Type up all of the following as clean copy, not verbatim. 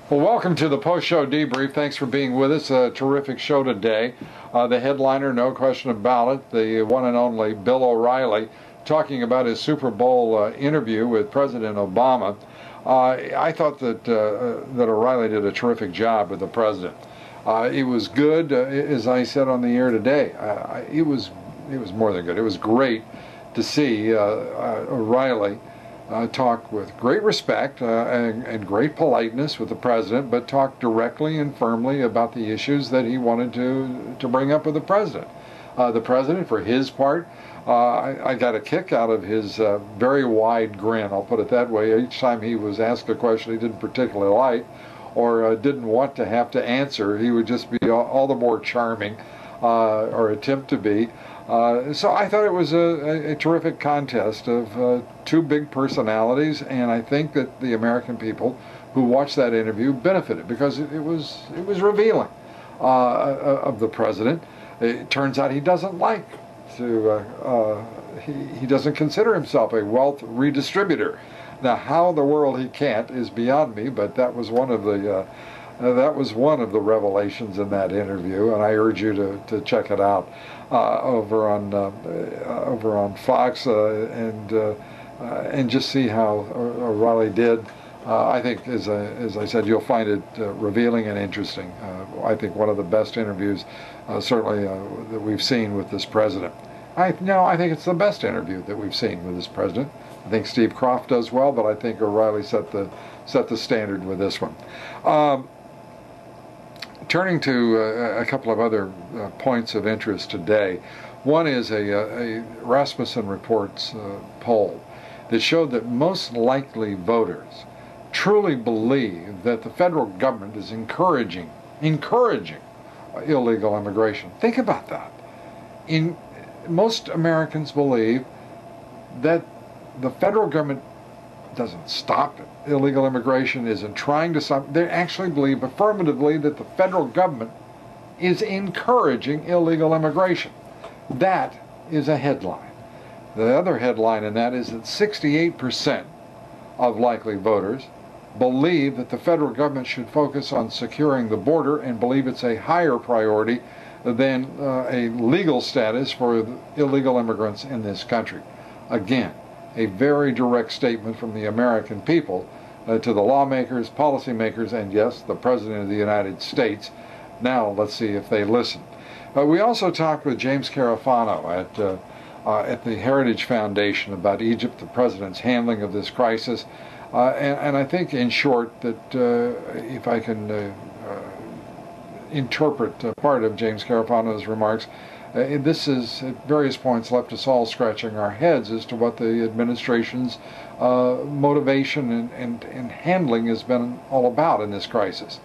Well, welcome to the post-show debrief. Thanks for being with us. A terrific show today. The headliner, no question about it, the one and only Bill O'Reilly, talking about his Super Bowl interview with President Obama. I thought that O'Reilly did a terrific job with the president. It was good, as I said on the air today. It was more than good. It was great to see O'Reilly talk with great respect and great politeness with the president, but talk directly and firmly about the issues that he wanted to bring up with the president. The president, for his part, I got a kick out of his very wide grin, I'll put it that way. Each time he was asked a question he didn't particularly like or didn't want to have to answer, he would just be all the more charming, or attempt to be. So I thought it was a terrific contest of two big personalities, and I think that the American people who watched that interview benefited because it was revealing of the president. It turns out he doesn't like to he doesn't consider himself a wealth redistributor. Now, how in the world he can't is beyond me, but that was one of the revelations in that interview, and I urge you to check it out over on Fox and just see how O'Reilly did. I think, as I said, you'll find it revealing and interesting. I think one of the best interviews, certainly that we've seen with this president. I think it's the best interview that we've seen with this president. I think Steve Kroft does well, but I think O'Reilly set the standard with this one. Turning to a couple of other points of interest today. One is a Rasmussen Reports poll that showed that most likely voters truly believe that the federal government is encouraging illegal immigration. Think about that. Most Americans believe that the federal government doesn't stop illegal immigration, isn't trying to stop. They actually believe affirmatively that the federal government is encouraging illegal immigration. That is a headline. The other headline in that is that 68% of likely voters believe that the federal government should focus on securing the border and believe it's a higher priority than a legal status for illegal immigrants in this country. Again, a very direct statement from the American people to the lawmakers, policymakers, and yes, the President of the United States. Now let's see if they listen. We also talked with James Carafano at the Heritage Foundation about Egypt, the President's handling of this crisis. And I think, in short, that if I can interpret part of James Carafano's remarks, this has at various points left us all scratching our heads as to what the administration's motivation and handling has been all about in this crisis.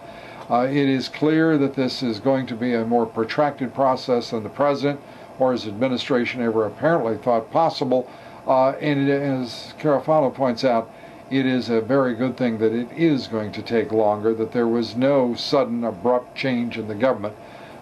It is clear that this is going to be a more protracted process than the president or his administration ever apparently thought possible. And as Carafano points out, it is a very good thing that it is going to take longer, that there was no sudden abrupt change in the government,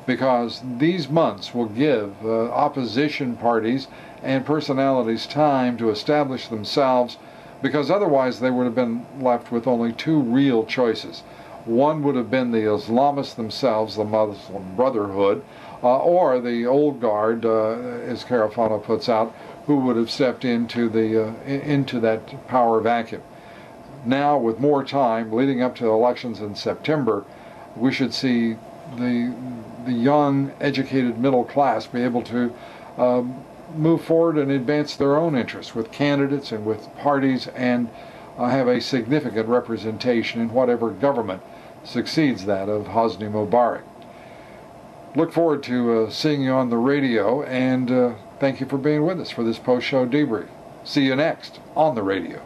because these months will give opposition parties and personalities time to establish themselves, because otherwise they would have been left with only two real choices. One would have been the Islamists themselves, the Muslim Brotherhood, or the old guard, as Carafano puts out, who would have stepped into that power vacuum. Now, with more time leading up to the elections in September, we should see the young, educated middle class be able to move forward and advance their own interests with candidates and with parties, and have a significant representation in whatever government succeeds that of Hosni Mubarak. Look forward to seeing you on the radio, and thank you for being with us for this post-show debrief. See you next on the radio.